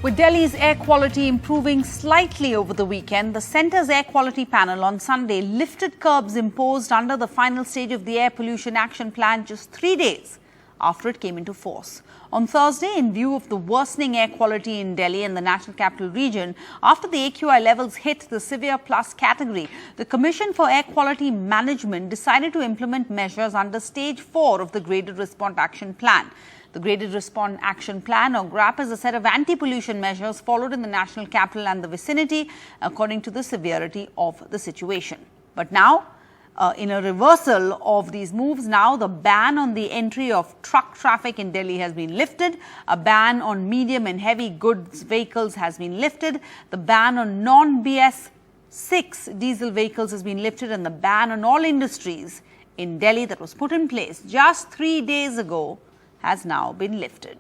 With Delhi's air quality improving slightly over the weekend, the centre's air quality panel on Sunday lifted curbs imposed under the final stage of the Air Pollution Action Plan just 3 days after it came into force. On Thursday, in view of the worsening air quality in Delhi and the National Capital Region, after the AQI levels hit the severe plus category, the Commission for Air Quality Management decided to implement measures under Stage 4 of the Graded Response Action Plan. The Graded Response Action Plan, or GRAP, is a set of anti-pollution measures followed in the national capital and the vicinity according to the severity of the situation. But now, in a reversal of these moves, now the ban on the entry of truck traffic in Delhi has been lifted. A ban on medium and heavy goods vehicles has been lifted. The ban on non-BS 6 diesel vehicles has been lifted, and the ban on all industries in Delhi that was put in place just 3 days ago has now been lifted.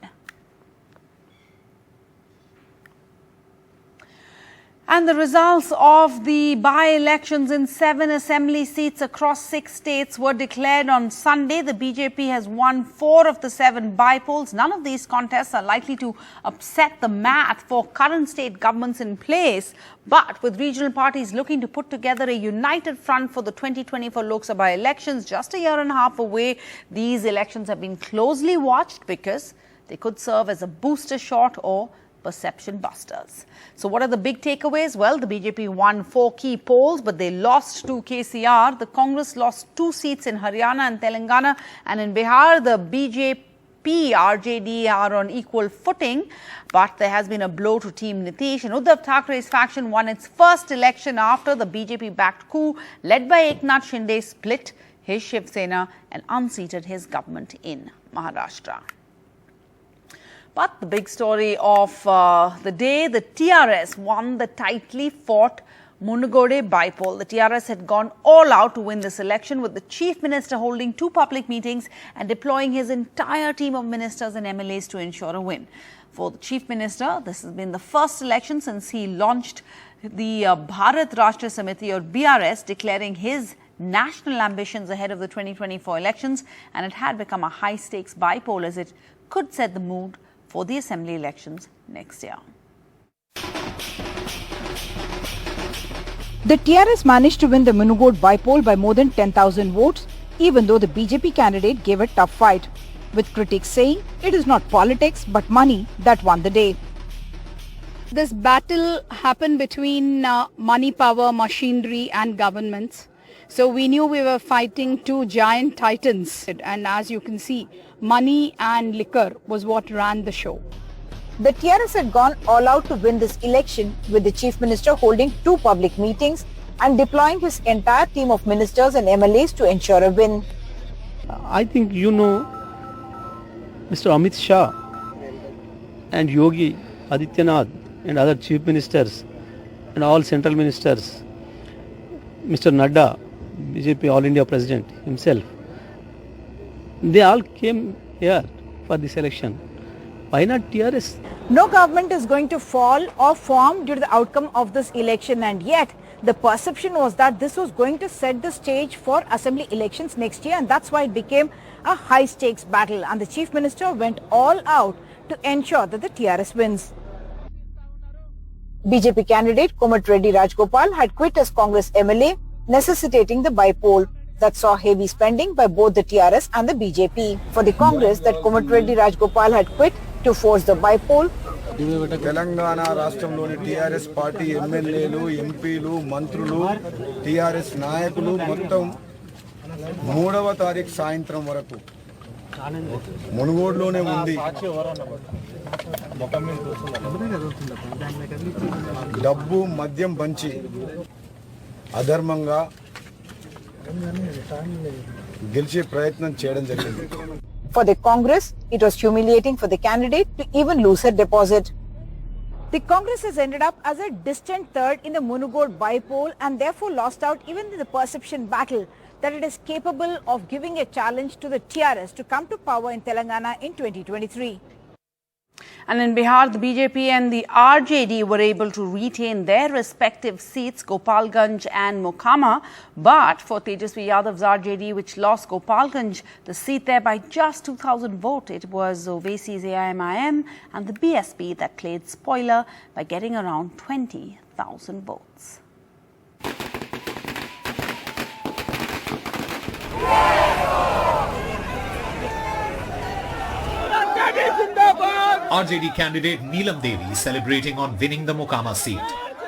And the results of the by-elections in 7 assembly seats across 6 states were declared on Sunday. The BJP has won 4 of the 7 by-polls. None of these contests are likely to upset the math for current state governments in place. But with regional parties looking to put together a united front for the 2024 Lok Sabha elections just a year and a half away, these elections have been closely watched because they could serve as a booster shot or perception busters. So what are the big takeaways? Well, the BJP won 4 key polls, but they lost to KCR. The Congress lost 2 seats in Haryana and Telangana, and in Bihar, the BJP, RJD are on equal footing, but there has been a blow to Team Nitish, and Uddhav Thackeray's faction won its first election after the BJP-backed coup led by Eknath Shinde split his Shiv Sena and unseated his government in Maharashtra. But the big story of the day, the TRS won the tightly fought Monogori Bipole. The TRS had gone all out to win this election, with the Chief Minister holding 2 public meetings and deploying his entire team of ministers and MLAs to ensure a win. For the Chief Minister, this has been the first election since he launched the Bharat Rashtra Samiti, or BRS, declaring his national ambitions ahead of the 2024 elections, and it had become a high-stakes bipole as it could set the mood for the assembly elections next year. The TRS managed to win the Monogori Bipole by more than 10,000 votes, even though the BJP candidate gave a tough fight, with critics saying it is not politics but money that won the day. This battle happened between money, power, machinery and governments. So we knew we were fighting 2 giant titans, and as you can see, money and liquor was what ran the show. The TRS had gone all out to win this election, with the Chief Minister holding 2 public meetings and deploying his entire team of ministers and MLAs to ensure a win. I think you know Mr. Amit Shah and Yogi Adityanath and other chief ministers and all central ministers, Mr. Nadda, BJP All India President himself, they all came here for this election. Why not TRS? No government is going to fall or form due to the outcome of this election, and yet the perception was that this was going to set the stage for assembly elections next year, and that's why it became a high stakes battle, and the Chief Minister went all out to ensure that the TRS wins. BJP candidate Komatreddy Rajgopal had quit as Congress MLA, necessitating the bipole that saw heavy spending by both the TRS and the BJP. For the Congress, that Komatreddy Rajgopal had quit to force the bipole. Telangana రాష్ట్రంలోని TRS party ఎమ్మెల్యేలు, ఎంపీలు, మంత్రులు, TRS నాయకులు మొత్తం 3వ తారీఖు సాయంత్రం వరకు మునుగోడులోనే ఉంది. డబ్బు, మద్యం పంచి అధర్మంగా గెలిచే ప్రయత్నం చేయడం జరిగింది. For the Congress, it was humiliating for the candidate to even lose her deposit. The Congress has ended up as a distant third in the Monogori Bipole and therefore lost out even in the perception battle that it is capable of giving a challenge to the TRS to come to power in Telangana in 2023. And in Bihar, the BJP and the RJD were able to retain their respective seats, Gopalganj and Mokama. But for Tejasvi Yadav's RJD, which lost Gopalganj, the seat there by just 2,000 votes, it was Owaisi's AIMIM and the BSP that played spoiler by getting around 20,000 votes. RJD candidate Neelam Devi celebrating on winning the Mokama seat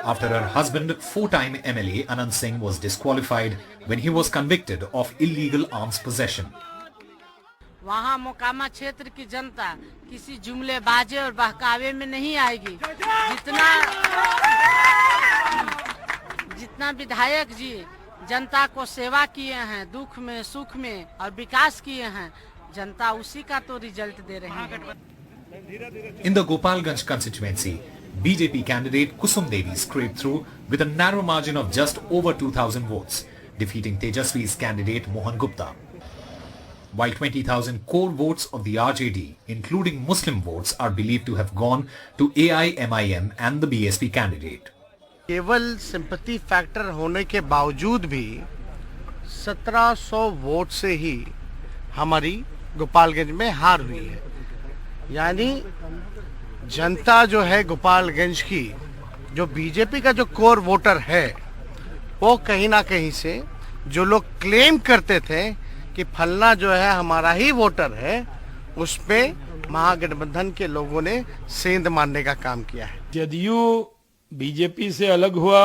after her husband, four-time MLA Anand Singh, was disqualified when he was convicted of illegal arms possession. वहाँ मोकामा क्षेत्र की जनता किसी जुमलेबाजी और बहकावे में नहीं आएगी। जितना विधायक जी जनता को सेवा किए हैं, दुख में सुख में और विकास किए हैं, जनता उसी का तो रिजल्ट दे रही है। In the Gopalganj constituency, BJP candidate Kusum Devi scraped through with a narrow margin of just over 2,000 votes, defeating Tejasvi's candidate Mohan Gupta. While 20,000 core votes of the RJD, including Muslim votes, are believed to have gone to AIMIM and the BSP candidate. केवल sympathy factor होने के बावजूद भी 1700 vote से ही हमारी गोपालगंज में हार हुई है। यानी जनता जो है गोपालगंज की, जो बीजेपी का जो कोर वोटर है, वो कहीं ना कहीं से जो लोग क्लेम करते थे कि फलना जो है हमारा ही वोटर है, उस पे महागठबंधन के लोगों ने सेंध मारने का काम किया है। जदयू बीजेपी से अलग हुआ,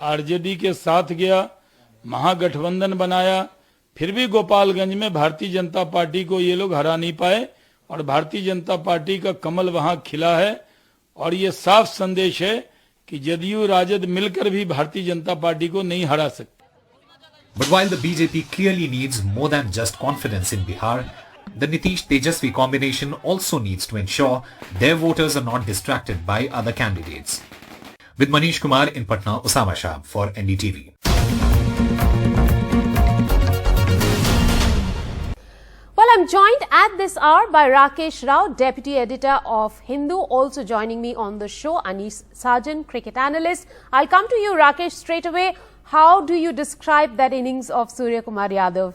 आरजेडी के साथ गया, महागठबंधन बनाया, फिर भी गोपालगंज में भारतीय जनता पार्टी को ये लोग हरा नहीं पाए और भारतीय जनता पार्टी का कमल वहां खिला है। और ये साफ संदेश है कि जदयू राजद मिलकर भी भारतीय जनता पार्टी को नहीं हरा सकते। But while the BJP clearly needs more than just confidence in Bihar, the Nitish-Tejasvi combination also needs to ensure their voters are not distracted by other candidates. With Manish Kumar in Patna, Osama Shah for NDTV. Well, I'm joined at this hour by Rakesh Rao, Deputy Editor of Hindu. Also joining me on the show, Anish Sarjan, cricket analyst. I'll come to you, Rakesh, straight away. How do you describe that innings of Surya Kumar Yadav?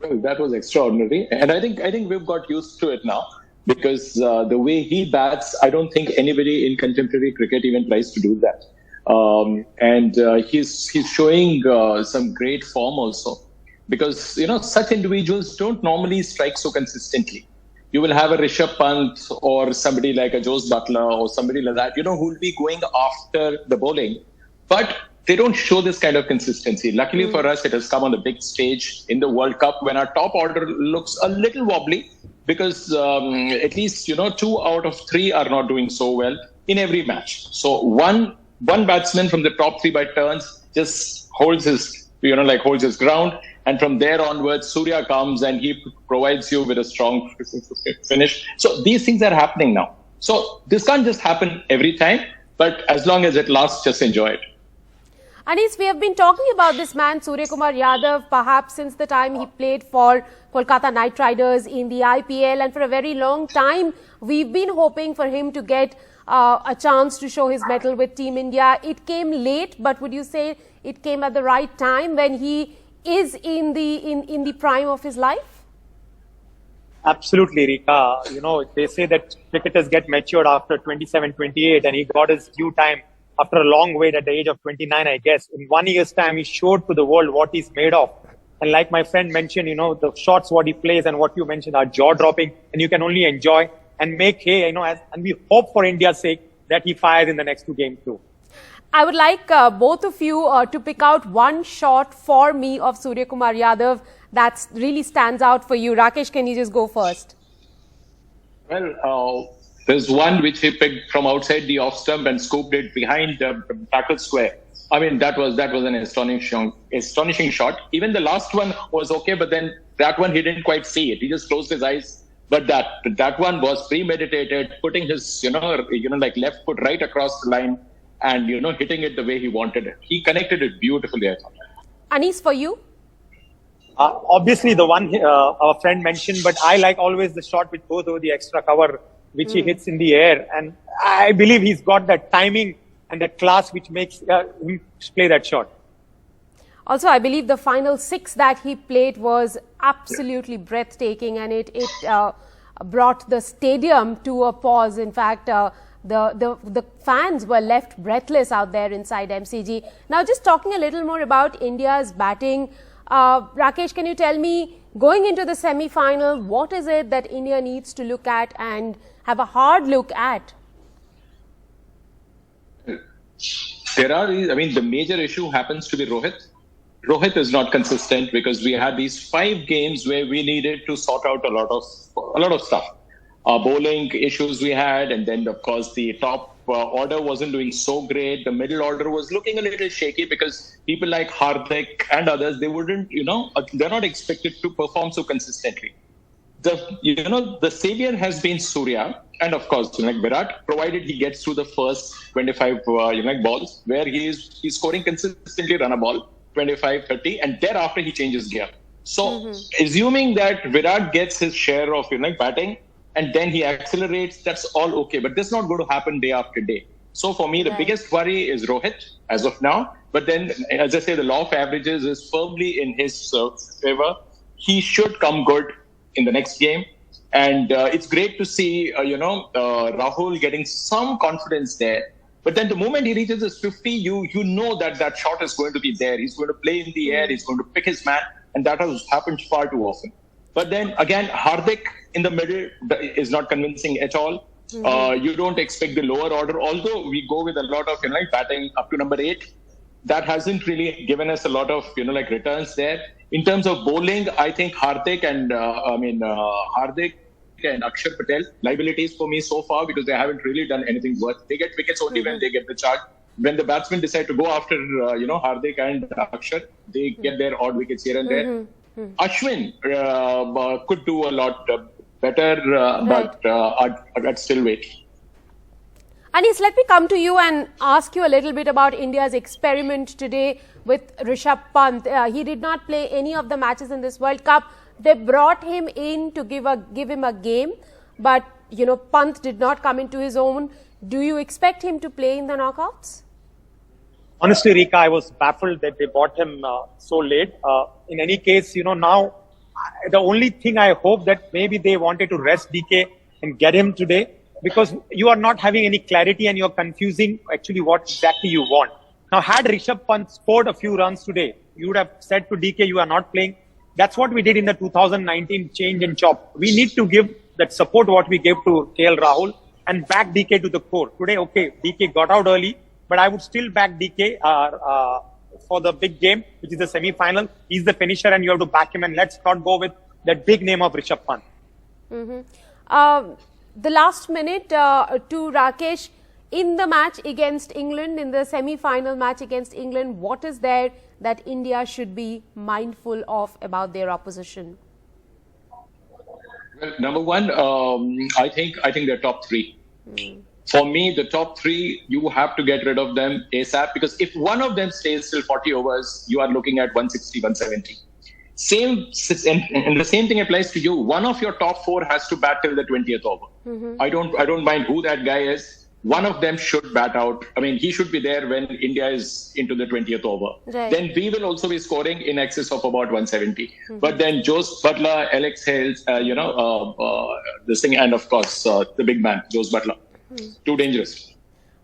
Well, that was extraordinary. And I think we've got used to it now because the way he bats, I don't think anybody in contemporary cricket even tries to do that. He's showing some great form also. Because, you know, such individuals don't normally strike so consistently. You will have a Rishabh Pant or somebody like a Jose Butler or somebody like that, you know, who will be going after the bowling. But they don't show this kind of consistency. Luckily for us, it has come on the big stage in the World Cup when our top order looks a little wobbly because at least, you know, 2 out of 3 are not doing so well in every match. So one batsman from the top 3 by turns just holds his ground. And from there onwards, Surya comes and he provides you with a strong finish. So these things are happening now. So this can't just happen every time, but as long as it lasts, just enjoy it. Anish, we have been talking about this man, Surya Kumar Yadav, perhaps since the time he played for Kolkata Knight Riders in the IPL. And for a very long time, we've been hoping for him to get a chance to show his mettle with Team India. It came late, but would you say it came at the right time when he is in the prime of his life? Absolutely, Rika. You know, they say that cricketers get matured after 27, 28, and he got his due time after a long wait at the age of 29, I guess. In 1 year's time, he showed to the world what he's made of. And like my friend mentioned, you know, the shots, what he plays and what you mentioned are jaw-dropping, and you can only enjoy and make hay, you know, and we hope for India's sake that he fires in the next 2 games too. I would like both of you to pick out one shot for me of Surya Kumar Yadav that really stands out for you. Rakesh, can you just go first? Well, there's one which he picked from outside the off stump and scooped it behind the tackle square. I mean, that was an astonishing shot. Even the last one was okay, but then that one he didn't quite see it. He just closed his eyes. But that one was premeditated, putting his like left foot right across the line. And, you know, hitting it the way he wanted it. He connected it beautifully, I thought. Anish, for you? Obviously, the one our friend mentioned, but I like always the shot which goes over the extra cover which he hits in the air. And I believe he's got that timing and that class which makes him play that shot. Also, I believe the final 6 that he played was absolutely breathtaking, and it brought the stadium to a pause. In fact, the fans were left breathless out there inside MCG. Now, just talking a little more about India's batting, Rakesh, can you tell me, going into the semi-final, what is it that India needs to look at and have a hard look at? The major issue happens to be Rohit. Rohit is not consistent because we had these 5 games where we needed to sort out a lot of stuff. Bowling issues we had, and then of course the top order wasn't doing so great. The middle order was looking a little shaky because people like Hardik and others, they wouldn't, they're not expected to perform so consistently. The savior has been Surya, and of course, Virat, provided he gets through the first 25 balls, where he's scoring consistently, run a ball 25, 30, and thereafter he changes gear. So, assuming that Virat gets his share of batting, and then he accelerates, that's all okay. But this is not going to happen day after day. So for me, the biggest worry is Rohit as of now. But then, as I say, the law of averages is firmly in his favor. He should come good in the next game. And it's great to see, Rahul getting some confidence there. But then the moment he reaches his 50, you know that shot is going to be there. He's going to play in the air. He's going to pick his man. And that has happened far too often. But then again, Hardik in the middle is not convincing at all. You don't expect the lower order, although we go with a lot of batting up to number 8. That hasn't really given us a lot of returns there. In terms of bowling, I think Hardik and Akshar Patel liabilities for me so far, because they haven't really done anything worth. They get wickets only when they get the charge. When the batsmen decide to go after Hardik and Akshar, they get their odd wickets here and there. Ashwin could do a lot better, but I'd still wait. Anis, let me come to you and ask you a little bit about India's experiment today with Rishabh Pant. He did not play any of the matches in this World Cup. They brought him in to give him a game, but Pant did not come into his own. Do you expect him to play in the knockouts? Honestly, Rika, I was baffled that they bought him so late. In any case, now the only thing I hope that maybe they wanted to rest DK and get him today, because you are not having any clarity and you're confusing actually what exactly you want. Now, had Rishabh Pant scored a few runs today, you would have said to DK, you are not playing. That's what we did in the 2019 change and chop. We need to give that support what we gave to KL Rahul and back DK to the core. Today, okay, DK got out early, but I would still back DK for the big game, which is the semi-final. He's the finisher and you have to back him, and let's not go with that big name of Rishabh Pant. The last minute to Rakesh, in the match against England, in the semi-final match against England, what is there that India should be mindful of about their opposition? Well, number one, I think they're top 3. For me, the top 3, you have to get rid of them ASAP, because if one of them stays till 40 overs, you are looking at 160, 170. And the same thing applies to you. One of your top 4 has to bat till the 20th over. I don't mind who that guy is. One of them should bat out. I mean, he should be there when India is into the 20th over. Right. Then we will also be scoring in excess of about 170. But then Jose Butler, Alex Hales, this thing, and of course the big man, Jose Butler. Too dangerous.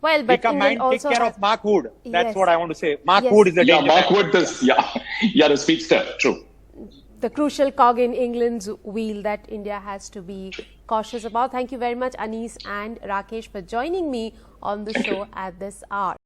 Well, but England also take care of Mark Wood. That's what I want to say. Mark Wood is the danger. Mark Wood, the speedster. True. The crucial cog in England's wheel that India has to be cautious about. Thank you very much, Anis and Rakesh, for joining me on the show at this hour.